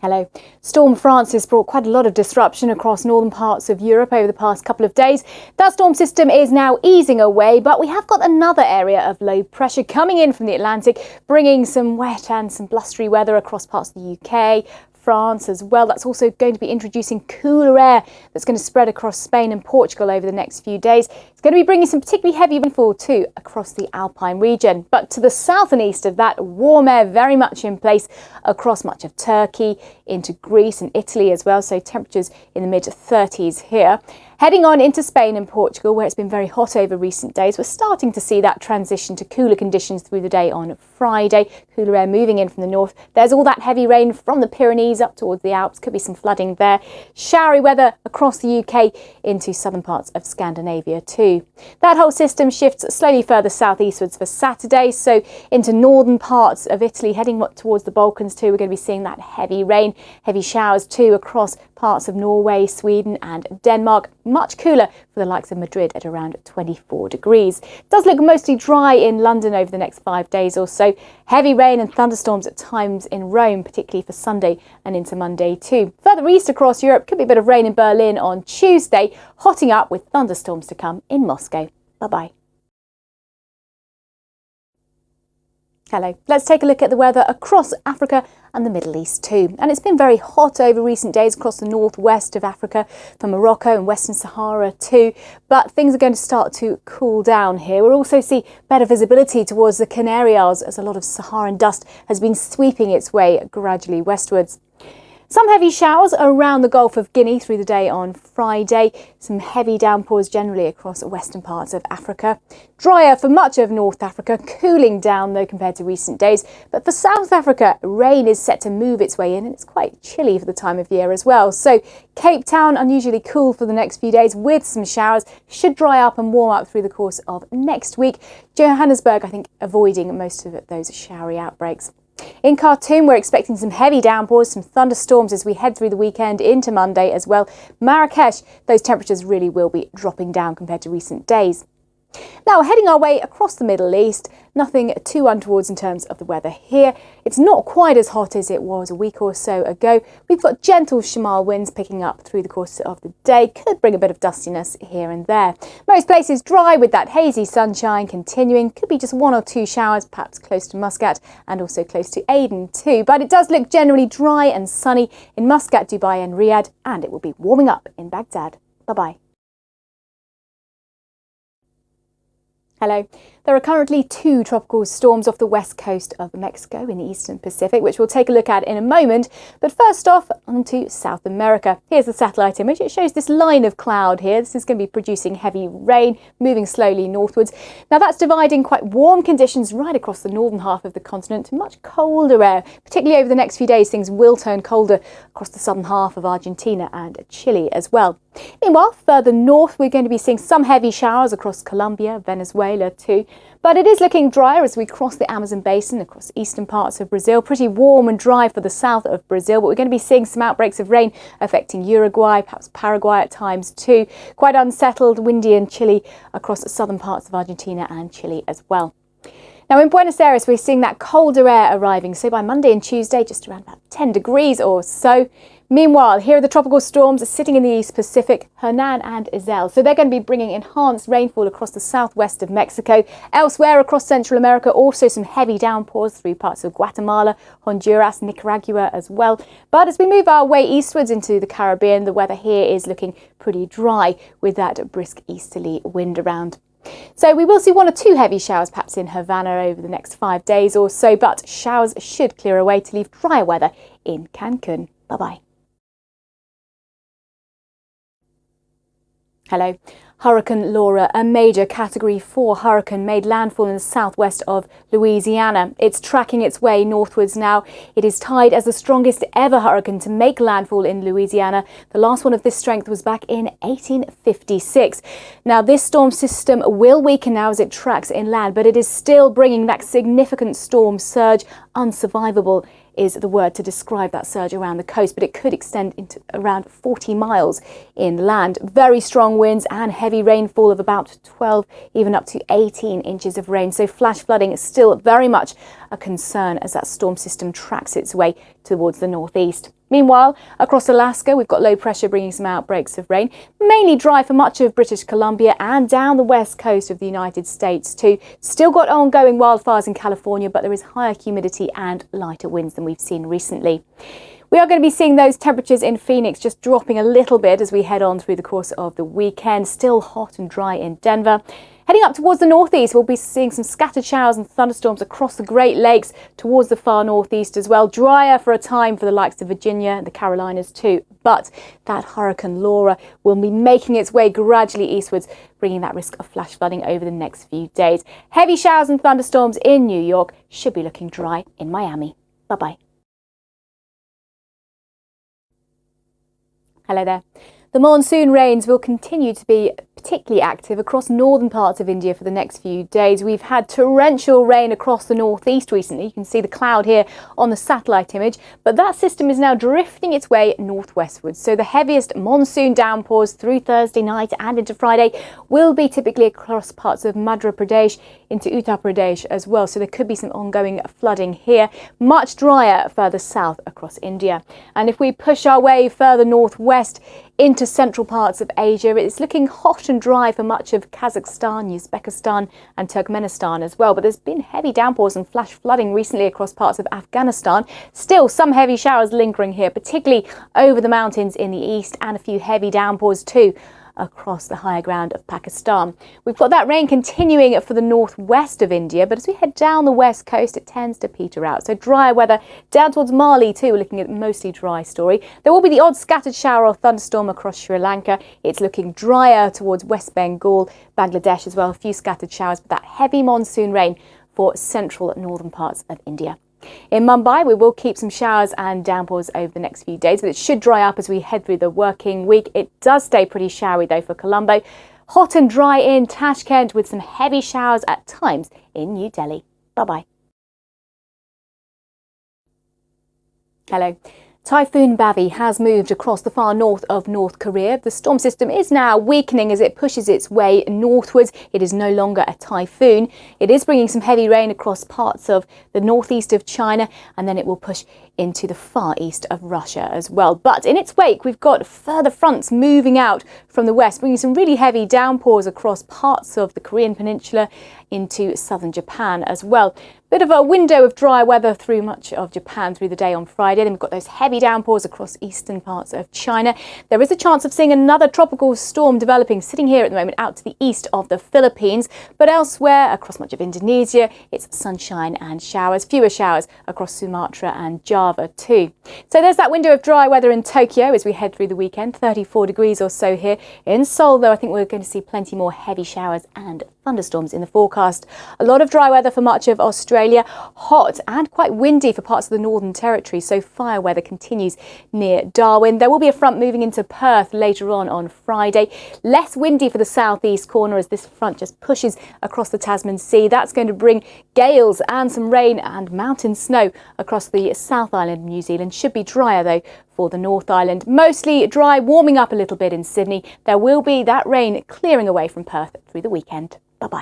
Hello. Storm Francis brought quite a lot of disruption across northern parts of Europe over the past couple of days. That storm system is now easing away, but we have got another area of low pressure coming in from the Atlantic, bringing some wet and some blustery weather across parts of the UK, France as well. That's also going to be introducing cooler air that's going to spread across Spain and Portugal over the next few days. It's going to be bringing some particularly heavy rainfall too across the Alpine region. But to the south and east of that, warm air very much in place across much of Turkey, into Greece and Italy as well. So temperatures in the mid-30s here. Heading on into Spain and Portugal, where it's been very hot over recent days, we're starting to see that transition to cooler conditions through the day on Friday. Cooler air moving in from the north. There's all that heavy rain from the Pyrenees up towards the Alps. Could be some flooding there. Showery weather across the UK into southern parts of Scandinavia too. That whole system shifts slowly further southeastwards for Saturday, so into northern parts of Italy, heading towards the Balkans too. We're going to be seeing that heavy rain, heavy showers too across parts of Norway, Sweden and Denmark. Much cooler for the likes of Madrid at around 24 degrees. It does look mostly dry in London over the next 5 days or so. Heavy rain and thunderstorms at times in Rome, particularly for Sunday and into Monday too. Further east across Europe, could be a bit of rain in Berlin on Tuesday, hotting up with thunderstorms to come in Moscow. Bye-bye. Hello. Let's take a look at the weather across Africa and the Middle East too. And it's been very hot over recent days across the northwest of Africa, from Morocco and Western Sahara too. But things are going to start to cool down here. We'll also see better visibility towards the Canary Isles as a lot of Saharan dust has been sweeping its way gradually westwards. Some heavy showers around the Gulf of Guinea through the day on Friday. Some heavy downpours generally across western parts of Africa. Drier for much of North Africa, cooling down though compared to recent days. But for South Africa, rain is set to move its way in and it's quite chilly for the time of year as well. So Cape Town unusually cool for the next few days with some showers. Should dry up and warm up through the course of next week. Johannesburg, I think, avoiding most of those showery outbreaks. In Khartoum, we're expecting some heavy downpours, some thunderstorms as we head through the weekend into Monday as well. Marrakesh, those temperatures really will be dropping down compared to recent days. Now, heading our way across the Middle East, nothing too untowards in terms of the weather here. It's not quite as hot as it was a week or so ago. We've got gentle Shamal winds picking up through the course of the day. Could bring a bit of dustiness here and there. Most places dry with that hazy sunshine continuing. Could be just 1 or 2 showers, perhaps close to Muscat and also close to Aden too. But it does look generally dry and sunny in Muscat, Dubai and Riyadh, and it will be warming up in Baghdad. Bye-bye. Hello. There are currently 2 tropical storms off the west coast of Mexico in the eastern Pacific, which we'll take a look at in a moment. But first off, onto South America. Here's the satellite image. It shows this line of cloud here. This is going to be producing heavy rain, moving slowly northwards. Now that's dividing quite warm conditions right across the northern half of the continent to much colder air. Particularly over the next few days, things will turn colder across the southern half of Argentina and Chile as well. Meanwhile, further north, we're going to be seeing some heavy showers across Colombia, Venezuela too. But it is looking drier as we cross the Amazon basin across eastern parts of Brazil. Pretty warm and dry for the south of Brazil, but we're going to be seeing some outbreaks of rain affecting Uruguay, perhaps Paraguay at times too. Quite unsettled, windy and chilly across the southern parts of Argentina and Chile as well. Now in Buenos Aires, we're seeing that colder air arriving. So by Monday and Tuesday, just around about 10 degrees or so. Meanwhile, here are the tropical storms sitting in the East Pacific, Hernan and Isel. So they're going to be bringing enhanced rainfall across the southwest of Mexico. Elsewhere across Central America, also some heavy downpours through parts of Guatemala, Honduras, Nicaragua as well. But as we move our way eastwards into the Caribbean, the weather here is looking pretty dry with that brisk easterly wind around. So we will see 1 or 2 heavy showers perhaps in Havana over the next 5 days or so, but showers should clear away to leave drier weather in Cancun. Bye-bye. Hello. Hurricane Laura, a major Category 4 hurricane, made landfall in the southwest of Louisiana. It's tracking its way northwards now. It is tied as the strongest ever hurricane to make landfall in Louisiana. The last one of this strength was back in 1856. Now, this storm system will weaken now as it tracks inland, but it is still bringing that significant storm surge. Unsurvivable is the word to describe that surge around the coast, but it could extend into around 40 miles inland. Very strong winds and heavy rainfall of about 12, even up to 18 inches of rain. So flash flooding is still very much a concern as that storm system tracks its way towards the northeast. Meanwhile, across Alaska, we've got low pressure bringing some outbreaks of rain, mainly dry for much of British Columbia and down the west coast of the United States too. Still got ongoing wildfires in California, but there is higher humidity and lighter winds than we've seen recently. We are going to be seeing those temperatures in Phoenix just dropping a little bit as we head on through the course of the weekend. Still hot and dry in Denver. Heading up towards the northeast, we'll be seeing some scattered showers and thunderstorms across the Great Lakes towards the far northeast as well. Drier for a time for the likes of Virginia and the Carolinas too. But that Hurricane Laura will be making its way gradually eastwards, bringing that risk of flash flooding over the next few days. Heavy showers and thunderstorms in New York, should be looking dry in Miami. Bye-bye. Hello there. The monsoon rains will continue to be particularly active across northern parts of India for the next few days. We've had torrential rain across the northeast recently. You can see the cloud here on the satellite image, but that system is now drifting its way northwestwards. So the heaviest monsoon downpours through Thursday night and into Friday will be typically across parts of Madhya Pradesh into Uttar Pradesh as well. So there could be some ongoing flooding here, much drier further south across India. And if we push our way further northwest into central parts of Asia, it's looking hot and dry for much of Kazakhstan, Uzbekistan and Turkmenistan as well. But there's been heavy downpours and flash flooding recently across parts of Afghanistan. Still some heavy showers lingering here, particularly over the mountains in the east, and a few heavy downpours too across the higher ground of Pakistan. We've got that rain continuing for the northwest of India, but as we head down the west coast, it tends to peter out. So drier weather down towards Mali too. We're looking at a mostly dry story. There will be the odd scattered shower or thunderstorm across Sri Lanka. It's looking drier towards West Bengal, Bangladesh as well. A few scattered showers, but that heavy monsoon rain for central and northern parts of India. In Mumbai, we will keep some showers and downpours over the next few days, but it should dry up as we head through the working week. It does stay pretty showery though for Colombo. Hot and dry in Tashkent with some heavy showers at times in New Delhi. Bye-bye. Hello. Typhoon Bavi has moved across the far north of North Korea. The storm system is now weakening as it pushes its way northwards. It is no longer a typhoon. It is bringing some heavy rain across parts of the northeast of China, and then it will push into the far east of Russia as well. But in its wake, we've got further fronts moving out from the west, bringing some really heavy downpours across parts of the Korean peninsula into southern Japan as well. Bit of a window of dry weather through much of Japan through the day on Friday. Then we've got those heavy downpours across eastern parts of China. There is a chance of seeing another tropical storm developing, sitting here at the moment out to the east of the Philippines. But elsewhere, across much of Indonesia, it's sunshine and showers. Fewer showers across Sumatra and Java too. So there's that window of dry weather in Tokyo as we head through the weekend. 34 degrees or so here. In Seoul, though, I think we're going to see plenty more heavy showers and thunderstorms in the forecast. A lot of dry weather for much of Australia, hot and quite windy for parts of the Northern Territory, so fire weather continues near Darwin. There will be a front moving into Perth later on Friday. Less windy for the southeast corner as this front just pushes across the Tasman Sea. That's going to bring gales and some rain and mountain snow across the South Island of New Zealand. Should be drier though for the North Island. Mostly dry, warming up a little bit in Sydney. There will be that rain clearing away from Perth through the weekend. Bye-bye.